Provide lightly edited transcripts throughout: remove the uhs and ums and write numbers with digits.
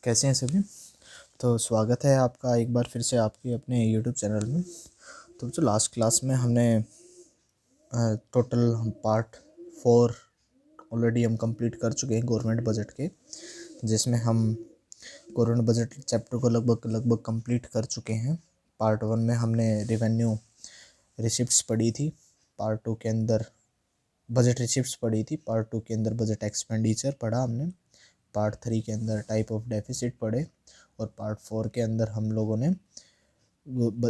कैसे हैं सभी। तो स्वागत है आपका एक बार फिर से आपके अपने यूट्यूब चैनल में। तो जो लास्ट क्लास में हमने टोटल पार्ट 4 ऑलरेडी हम कंप्लीट कर चुके हैं गवर्नमेंट बजट के, जिसमें हम गवर्नमेंट बजट चैप्टर को लगभग कंप्लीट कर चुके हैं। पार्ट 1 में हमने रेवेन्यू रिसिप्ट्स पढ़ी थी, पार्ट 2 के अंदर बजट रिसिप्ट्स पढ़ी थी, पार्ट 2 के अंदर बजट एक्सपेंडिचर पढ़ा हमने, पार्ट 3 के अंदर टाइप ऑफ डेफिसिट पढ़े और पार्ट 4 के अंदर हम लोगों ने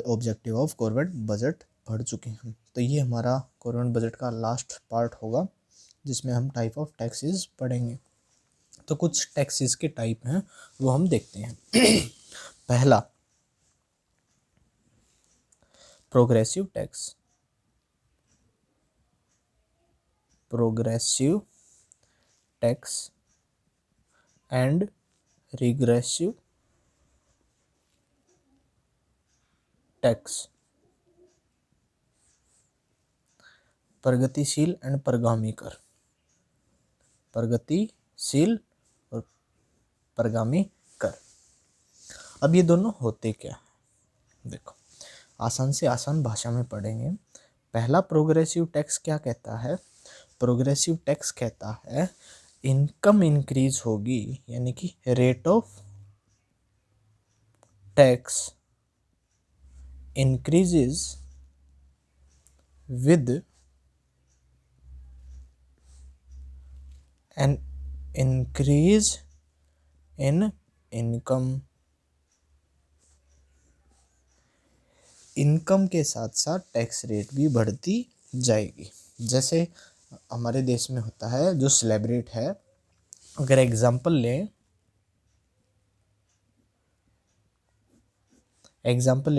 ऑब्जेक्टिव ऑफ गवर्नमेंट बजट पढ़ चुके हैं। तो ये हमारा गवर्नमेंट बजट का लास्ट पार्ट होगा जिसमें हम टाइप ऑफ टैक्सेस पढ़ेंगे। तो कुछ टैक्सेस के टाइप हैं वो हम देखते हैं। पहला progressive tax, progressive tax and regressive tax. प्रगतिशील एंड परगामी कर, प्रगतिशील और परगामी कर। अब ये दोनों होते क्या है, देखो आसान से आसान भाषा में पढ़ेंगे। पहला प्रोग्रेसिव टैक्स क्या कहता है? प्रोग्रेसिव टैक्स कहता है इनकम इंक्रीज होगी, यानी कि rate of tax increases with an increase in income. Income के साथ साथ टैक्स रेट भी बढ़ती जाएगी। जैसे हमारे देश में होता है जो स्लैब रेट है, अगर एग्जांपल ले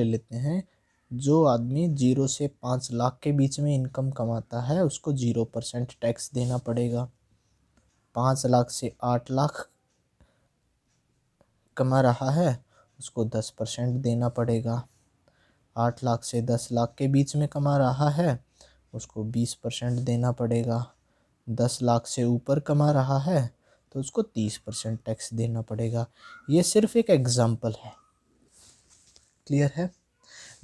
लेते हैं, जो आदमी 0 से 5 लाख के बीच में इनकम कमाता है उसको 0% टैक्स देना पड़ेगा। 5 लाख से 8 लाख कमा रहा है उसको 10% देना पड़ेगा। 8 लाख से 10 लाख के बीच में कमा रहा है उसको 20% देना पड़ेगा। 10 लाख से ऊपर कमा रहा है तो उसको 30% टैक्स देना पड़ेगा। ये सिर्फ एक एग्जाम्पल है, क्लियर है।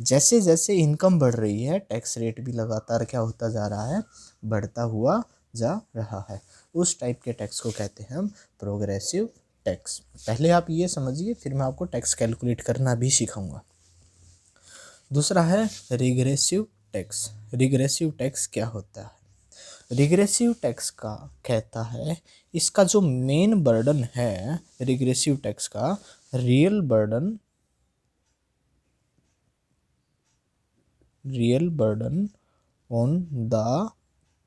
जैसे जैसे इनकम बढ़ रही है टैक्स रेट भी लगातार क्या होता जा रहा है, बढ़ता हुआ जा रहा है। उस टाइप के टैक्स को कहते हैं हम प्रोग्रेसिव टैक्स। पहले आप ये समझिए, फिर मैं आपको टैक्स कैलकुलेट करना भी सिखाऊंगा। दूसरा है रिग्रेसिव टैक्स। रिग्रेसिव टैक्स क्या होता है? रिग्रेसिव टैक्स का कहता है इसका जो मेन बर्डन है रिग्रेसिव टैक्स का, real burden on the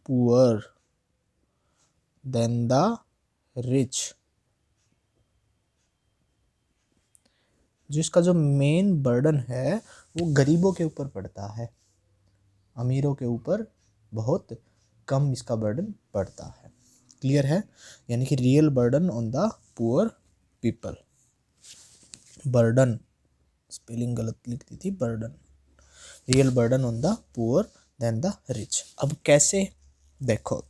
poor than the rich. जिसका जो मेन बर्डन है वो गरीबों के ऊपर पड़ता है, अमीरों के ऊपर बहुत कम इसका बर्डन पड़ता है। क्लियर है? यानी कि real burden on the poor people. Burden spelling गलत लिख दी थी, burden. Real burden on the poor than the rich. अब कैसे? देखो,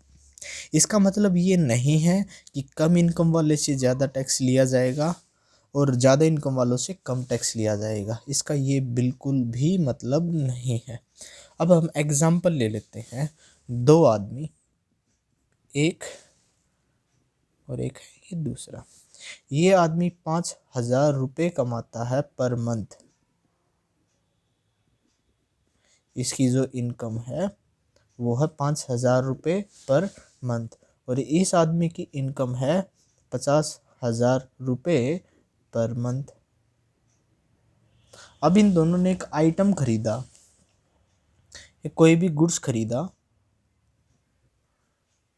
इसका मतलब ये नहीं है कि कम इनकम वाले से ज़्यादा टैक्स लिया जाएगा और ज़्यादा इनकम वालों से कम टैक्स लिया जाएगा, इसका ये बिल्कुल भी मतलब नहीं है। अब हम एग्जाम्पल ले लेते हैं, 2 आदमी, एक और एक है ये दूसरा। ये आदमी 5,000 रुपये कमाता है पर मंथ, इसकी जो इनकम है वो है 5,000 रुपये पर मंथ, और इस आदमी की इनकम है 50,000 रुपये पर मंथ। अब इन दोनों ने एक आइटम खरीदा, कोई भी गुड्स खरीदा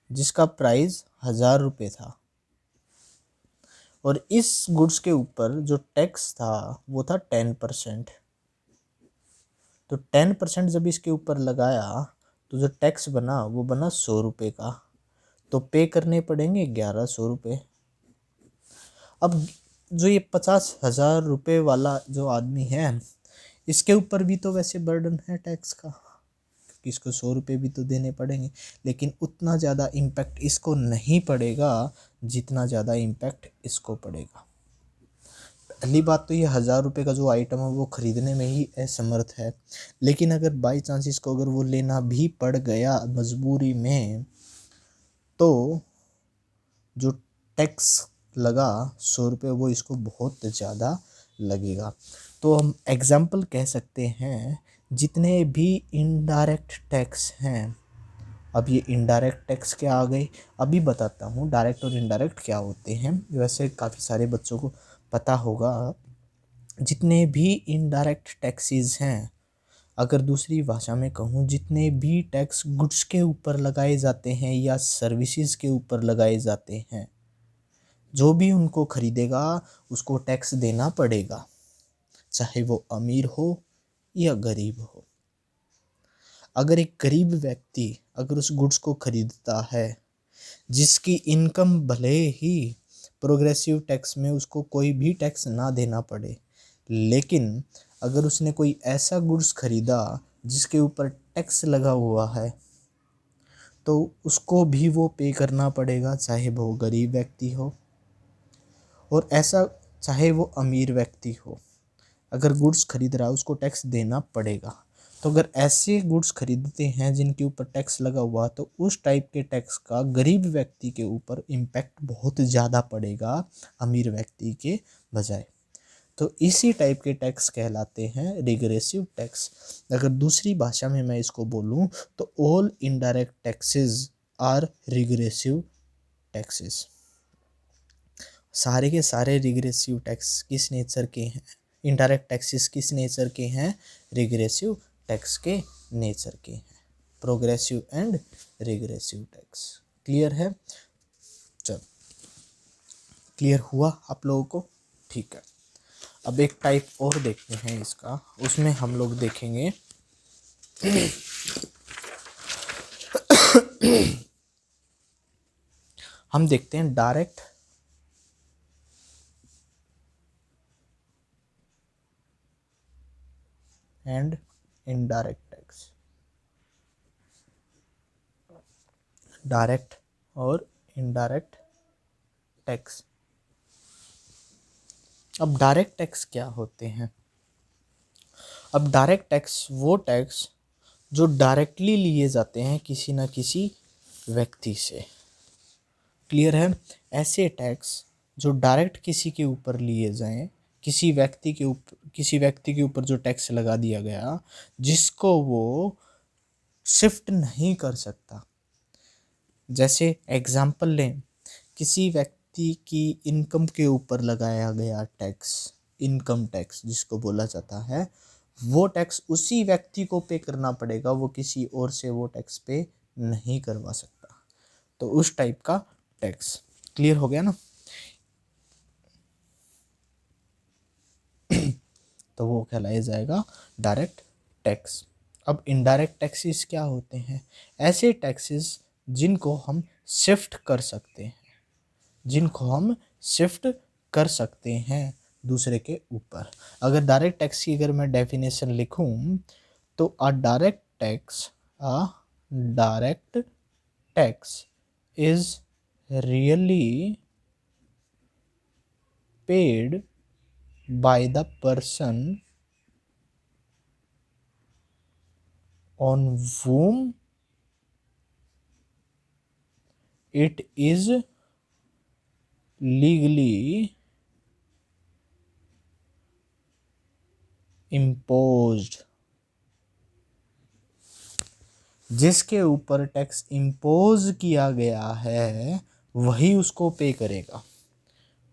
जिसका प्राइस 1,000 रुपये था, और इस गुड्स के ऊपर जो टैक्स था वो था 10%। तो 10% जब इसके ऊपर लगाया तो जो टैक्स बना वो बना 100 रुपये का, तो पे करने पड़ेंगे 1,100 रुपये। अब जो ये 50,000 रुपये वाला जो आदमी है इसके ऊपर भी तो वैसे बर्डन है टैक्स का, क्योंकि इसको 100 रुपये भी तो देने पड़ेंगे, लेकिन उतना ज़्यादा इम्पैक्ट इसको नहीं पड़ेगा जितना ज़्यादा इम्पैक्ट इसको पड़ेगा। पहली बात तो ये 1000 रुपये का जो आइटम है वो खरीदने में ही असमर्थ है, लेकिन अगर बाई चांस इसको अगर वो लेना भी पड़ गया मजबूरी में, तो जो टैक्स लगा 100 रुपये वो इसको बहुत ज़्यादा लगेगा। तो हम एग्जाम्पल कह सकते हैं जितने भी इनडायरेक्ट टैक्स हैं। अब ये इनडायरेक्ट टैक्स क्या आ गए, अभी बताता हूँ डायरेक्ट और इनडायरेक्ट क्या होते हैं। वैसे काफ़ी सारे बच्चों को पता होगा। जितने भी इनडायरेक्ट टैक्सेस हैं, अगर दूसरी भाषा में कहूँ, जितने भी टैक्स गुड्स के ऊपर लगाए जाते हैं या सर्विसेज के ऊपर लगाए जाते हैं, जो भी उनको खरीदेगा उसको टैक्स देना पड़ेगा, चाहे वो अमीर हो या गरीब हो। अगर एक गरीब व्यक्ति अगर उस गुड्स को खरीदता है जिसकी इनकम भले ही प्रोग्रेसिव टैक्स में उसको कोई भी टैक्स ना देना पड़े, लेकिन अगर उसने कोई ऐसा गुड्स खरीदा जिसके ऊपर टैक्स लगा हुआ है, तो उसको भी वो पे करना पड़ेगा, चाहे वो गरीब व्यक्ति हो और ऐसा चाहे वो अमीर व्यक्ति हो। अगर गुड्स खरीद रहा है उसको टैक्स देना पड़ेगा। तो अगर ऐसे गुड्स खरीदते हैं जिनके ऊपर टैक्स लगा हुआ, तो उस टाइप के टैक्स का गरीब व्यक्ति के ऊपर इम्पैक्ट बहुत ज़्यादा पड़ेगा अमीर व्यक्ति के बजाय। तो इसी टाइप के टैक्स कहलाते हैं रिग्रेसिव टैक्स। अगर दूसरी भाषा में मैं इसको बोलूँ तो all indirect taxes are regressive taxes. सारे के सारे रिग्रेसिव टैक्स किस नेचर के हैं, इनडायरेक्ट टैक्सेस किस नेचर के हैं, रिग्रेसिव टैक्स के नेचर के हैं। Progressive and regressive tax. Clear है? चलो, क्लियर हुआ आप लोगों को? ठीक है। अब एक टाइप और देखते हैं इसका, उसमें हम लोग देखेंगे हम देखते हैं direct and indirect tax. Direct और इनडायरेक्ट टैक्स। अब डायरेक्ट टैक्स क्या होते हैं? अब डायरेक्ट टैक्स वो टैक्स जो डायरेक्टली लिए जाते हैं किसी न किसी व्यक्ति से। क्लियर है? ऐसे टैक्स जो डायरेक्ट किसी के ऊपर लिए जाएं, किसी व्यक्ति के ऊपर जो टैक्स लगा दिया गया जिसको वो शिफ्ट नहीं कर सकता। जैसे एग्जाम्पल लें, किसी व्यक्ति की इनकम के ऊपर लगाया गया टैक्स, इनकम टैक्स जिसको बोला जाता है, वो टैक्स उसी व्यक्ति को पे करना पड़ेगा, वो किसी और से वो टैक्स पे नहीं करवा सकता। तो उस टाइप का टैक्स। क्लियर हो गया ना? तो वो कहलाया जाएगा डायरेक्ट टैक्स। अब इनडायरेक्ट टैक्सेस क्या होते हैं? ऐसे टैक्सेस जिनको हम शिफ्ट कर सकते हैं, जिनको हम शिफ्ट कर सकते हैं दूसरे के ऊपर। अगर डायरेक्ट टैक्स की अगर मैं डेफिनेशन लिखूं तो direct tax is really paid by the person on whom it is legally imposed। जिसके ऊपर टैक्स इम्पोज किया गया है वही उसको पे करेगा,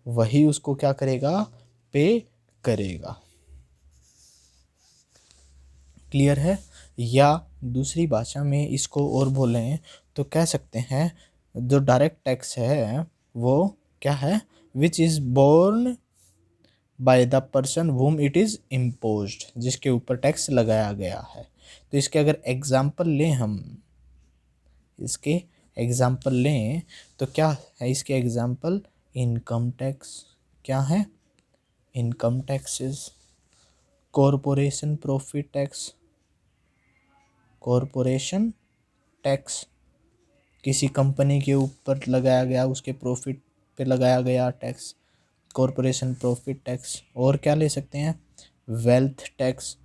वही उसको क्या करेगा? पे करेगा। क्लियर है? या दूसरी भाषा में इसको और बोलें तो कह सकते हैं जो डायरेक्ट टैक्स है वो क्या है? Which is borne by the person whom it is imposed, जिसके ऊपर टैक्स लगाया गया है। तो इसके अगर एग्जाम्पल लें हम, इसके एग्जाम्पल लें तो क्या है इसके एग्जाम्पल? Income tax. क्या है? Income taxes, corporation profit tax, corporation tax किसी कंपनी के ऊपर लगाया गया उसके प्रॉफिट पे लगाया गया टैक्स, कॉरपोरेशन प्रॉफिट टैक्स। और क्या ले सकते हैं, वेल्थ टैक्स,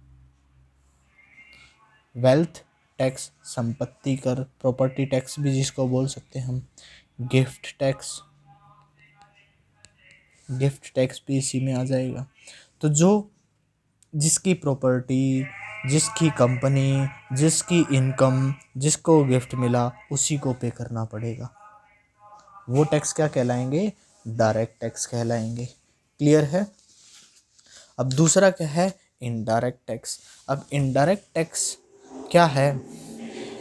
वेल्थ टैक्स, संपत्ति कर, प्रॉपर्टी टैक्स भी जिसको बोल सकते हैं हम, गिफ्ट टैक्स, गिफ्ट टैक्स भी इसी में आ जाएगा। तो जो जिसकी प्रॉपर्टी, जिसकी कंपनी, जिसकी इनकम, जिसको गिफ्ट मिला उसी को पे करना पड़ेगा, वो टैक्स क्या कहलाएंगे, डायरेक्ट टैक्स कहलाएंगे। क्लियर है। अब दूसरा क्या है, इनडायरेक्ट टैक्स। अब इनडायरेक्ट टैक्स क्या है,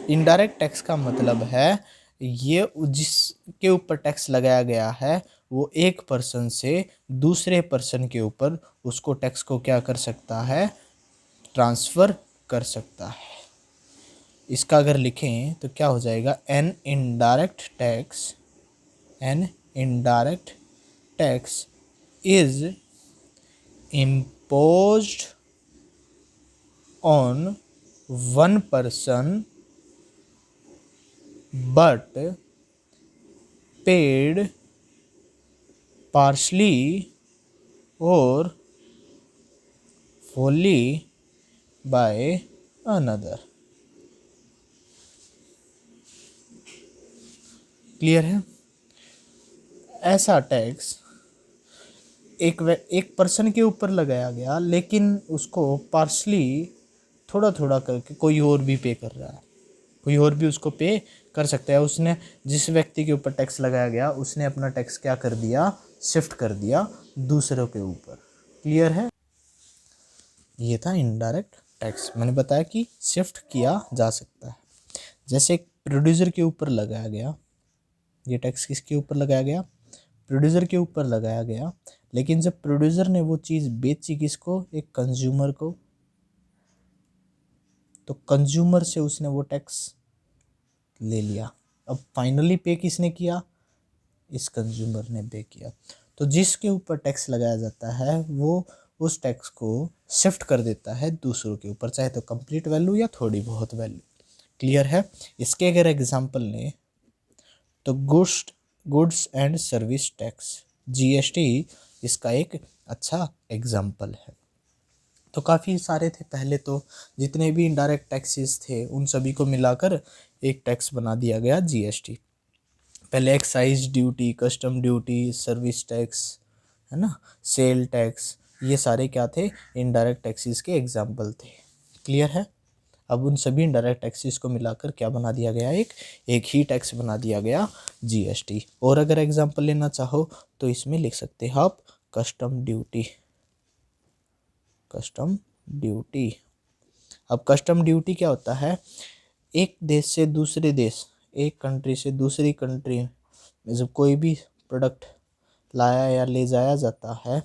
इनडायरेक्ट टैक्स का मतलब है ये जिसके ऊपर टैक्स लगाया गया है वो एक पर्सन से दूसरे पर्सन के ऊपर उसको टैक्स को क्या कर सकता है, ट्रांसफ़र कर सकता है। इसका अगर लिखें तो क्या हो जाएगा, an indirect tax, an indirect tax is imposed on one person but paid partially or fully by another। Clear है। ऐसा टैक्स एक पर्सन के ऊपर लगाया गया लेकिन उसको पार्शली, थोड़ा थोड़ा करके कोई और भी पे कर रहा है, कोई और भी उसको पे कर सकता है। उसने जिस व्यक्ति के ऊपर टैक्स लगाया गया उसने अपना टैक्स क्या कर दिया, शिफ्ट कर दिया दूसरों के ऊपर। क्लियर है। ये था इनडायरेक्ट टैक्स। मैंने बताया कि शिफ्ट किया जा सकता है। जैसे एक प्रोड्यूसर के ऊपर लगाया गया, ये टैक्स किसके ऊपर लगाया गया, प्रोड्यूसर के ऊपर लगाया गया, लेकिन जब प्रोड्यूसर ने वो चीज़ बेची किसको, एक कंज्यूमर को, तो कंज्यूमर से उसने वो टैक्स ले लिया। अब फाइनली पे किसने किया, इस कंज्यूमर ने पे किया। तो जिसके ऊपर टैक्स लगाया जाता है वो उस टैक्स को शिफ्ट कर देता है दूसरों के ऊपर, चाहे तो कंप्लीट वैल्यू या थोड़ी बहुत वैल्यू। क्लियर है। इसके अगर एग्जांपल लें तो goods and service tax, GST इसका एक अच्छा एग्जाम्पल है। तो काफ़ी सारे थे पहले, तो जितने भी इनडायरेक्ट टैक्सेस थे उन सभी को मिलाकर एक टैक्स बना दिया गया जीएसटी। पहले excise duty, custom duty, service tax, है ना, सेल टैक्स, ये सारे क्या थे, इनडायरेक्ट टैक्सेस के एग्जाम्पल थे। क्लियर है। अब उन सभी इनडायरेक्ट टैक्सेस को मिलाकर क्या बना दिया गया, एक ही टैक्स बना दिया गया जीएसटी। और अगर एग्जाम्पल लेना चाहो तो इसमें लिख सकते हैं आप कस्टम ड्यूटी, कस्टम ड्यूटी। अब कस्टम ड्यूटी क्या होता है, एक देश से दूसरे देश, एक कंट्री से दूसरी कंट्री में जब कोई भी प्रोडक्ट लाया या ले जाया जाता है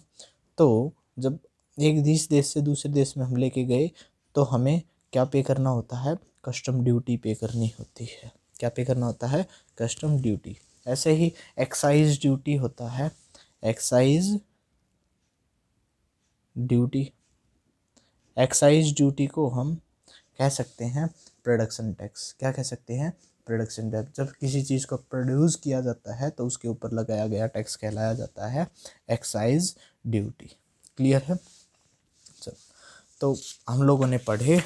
तो जब एक देश से दूसरे देश में हम लेके गए तो हमें क्या पे करना होता है, कस्टम ड्यूटी पे करनी होती है। क्या पे करना होता है, कस्टम ड्यूटी। ऐसे ही एक्साइज ड्यूटी होता है, एक्साइज ड्यूटी, एक्साइज ड्यूटी को हम कह सकते हैं प्रोडक्शन टैक्स। क्या कह सकते हैं, प्रोडक्शन टैक्स। जब किसी चीज़ को प्रोड्यूस किया जाता है तो उसके ऊपर लगाया गया टैक्स कहलाया जाता है एक्साइज ड्यूटी। क्लियर है। चल, तो हम लोगों ने पढ़े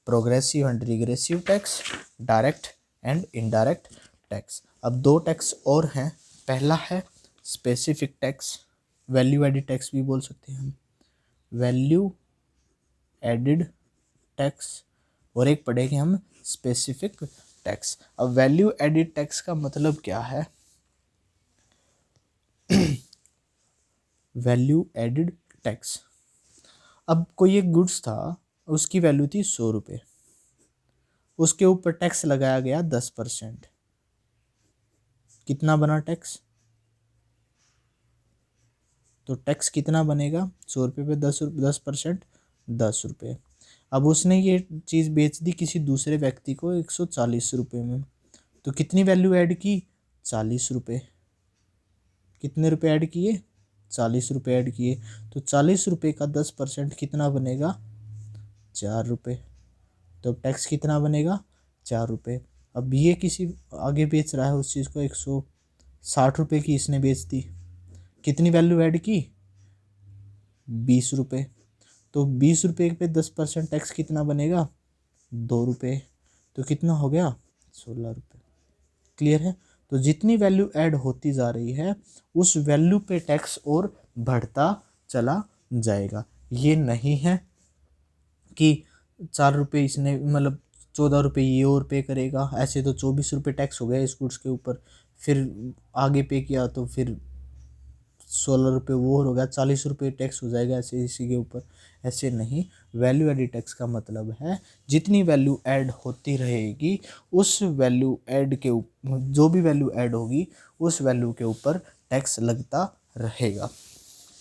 progressive and regressive tax, direct and indirect tax. अब दो टैक्स और हैं। पहला है specific tax, value added tax भी बोल सकते हैं हम, वैल्यू एडिड टैक्स, और एक पढ़ेंगे हम स्पेसिफिक टैक्स। अब वैल्यू एडिड टैक्स का मतलब क्या है, वैल्यू एडिड टैक्स, अब कोई एक गुड्स था उसकी वैल्यू थी 100 रुपये, उसके ऊपर टैक्स लगाया गया 10%। कितना बना टैक्स, तो टैक्स कितना बनेगा, 100 रुपये पे 10%, 10 रुपये। अब उसने ये चीज़ बेच दी किसी दूसरे व्यक्ति को 140 रुपये में, तो कितनी वैल्यू ऐड की, 40 रुपये। कितने रुपए ऐड किए, 40 रुपये ऐड किए। तो 40 रुपये का 10% कितना बनेगा, 4 रुपये। तो टैक्स कितना बनेगा, 4 रुपये। अब ये किसी आगे बेच रहा है उस चीज़ को 160 रुपये की इसने बेच दी, कितनी वैल्यू ऐड की? 20 रुपये। तो 20 रुपये पे 10% टैक्स कितना बनेगा? 2 रुपये। तो कितना हो गया? 16 रुपये। क्लियर है? तो जितनी वैल्यू ऐड होती जा रही है उस वैल्यू पे टैक्स और बढ़ता चला जाएगा। ये नहीं है कि 4 रुपये इसने मतलब 14 रुपये ये और पे करेगा, ऐसे तो 24 रुपये टैक्स हो गया इस गुड्स के ऊपर, फिर आगे पे किया तो फिर 16 रुपये वो हो गया, 40 रुपये टैक्स हो जाएगा ऐसे इसी के ऊपर। ऐसे नहीं, वैल्यू एडिड टैक्स का मतलब है जितनी वैल्यू ऐड होती रहेगी उस वैल्यू ऐड के ऊपर, जो भी वैल्यू ऐड होगी उस वैल्यू के ऊपर टैक्स लगता रहेगा।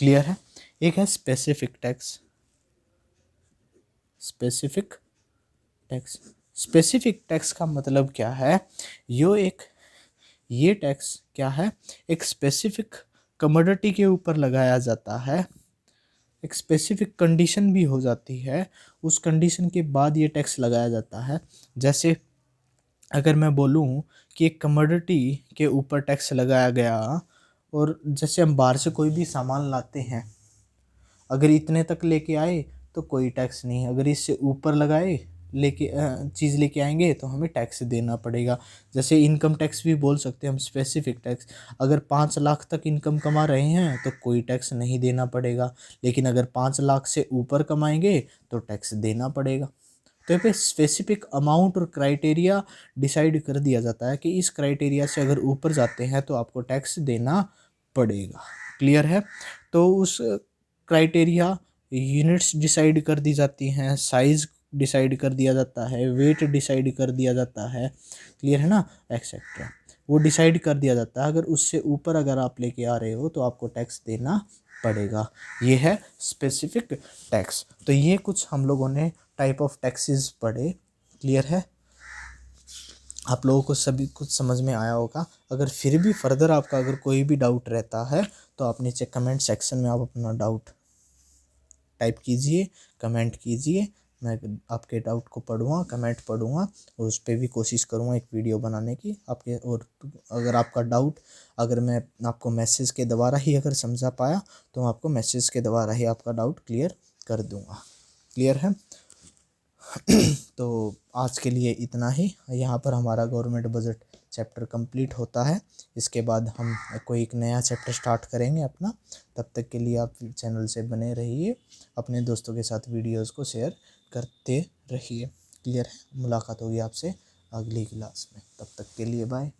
क्लियर है? एक है specific tax. Specific tax, specific tax का मतलब क्या है? ये टैक्स क्या है? एक स्पेसिफिक कमोडिटी के ऊपर लगाया जाता है, एक स्पेसिफिक कंडीशन भी हो जाती है, उस कंडीशन के बाद ये टैक्स लगाया जाता है। जैसे अगर मैं बोलूँ कि एक कमोडिटी के ऊपर टैक्स लगाया गया, और जैसे हम बाहर से कोई भी सामान लाते हैं, अगर इतने तक लेके आए तो कोई टैक्स नहीं, अगर इससे ऊपर लगाए लेके चीज़ लेके आएंगे तो हमें टैक्स देना पड़ेगा। जैसे इनकम टैक्स भी बोल सकते हैं हम, स्पेसिफिक टैक्स। अगर 5 लाख तक इनकम कमा रहे हैं तो कोई टैक्स नहीं देना पड़ेगा, लेकिन अगर 5 लाख से ऊपर कमाएंगे तो टैक्स देना पड़ेगा। तो यहाँ पे स्पेसिफिक अमाउंट और क्राइटेरिया डिसाइड कर दिया जाता है कि इस क्राइटेरिया से अगर ऊपर जाते हैं तो आपको टैक्स देना पड़ेगा। क्लियर है? तो उस क्राइटेरिया, यूनिट्स डिसाइड कर दी जाती हैं, साइज़ डिसाइड कर दिया जाता है, वेट डिसाइड कर दिया जाता है। क्लियर है ना? एक्सेट्रा वो डिसाइड कर दिया जाता है। अगर उससे ऊपर अगर आप लेके आ रहे हो तो आपको टैक्स देना पड़ेगा। ये है स्पेसिफिक टैक्स। तो ये कुछ हम लोगों ने टाइप ऑफ टैक्सेस पढ़े। क्लियर है? आप लोगों को सभी कुछ समझ में आया होगा। अगर फिर भी फर्दर आपका अगर कोई भी डाउट रहता है तो आप नीचे कमेंट सेक्शन में आप अपना डाउट टाइप कीजिए, कमेंट कीजिए। मैं आपके डाउट को पढ़ूँगा, कमेंट पढ़ूँगा और उस पर भी कोशिश करूँगा एक वीडियो बनाने की आपके। और अगर आपका डाउट, अगर मैं आपको मैसेज के द्वारा ही अगर समझा पाया तो आपको मैसेज के द्वारा ही आपका डाउट क्लियर कर दूँगा। क्लियर है? तो आज के लिए इतना ही। यहाँ पर हमारा गवर्नमेंट बजट चैप्टर कंप्लीट होता है। इसके बाद हम कोई एक नया चैप्टर स्टार्ट करेंगे अपना। तब तक के लिए आप चैनल से बने रहिए, अपने दोस्तों के साथ वीडियोस को शेयर करते रहिए। क्लियर है? मुलाकात होगी आपसे अगली क्लास में। तब तक के लिए बाय।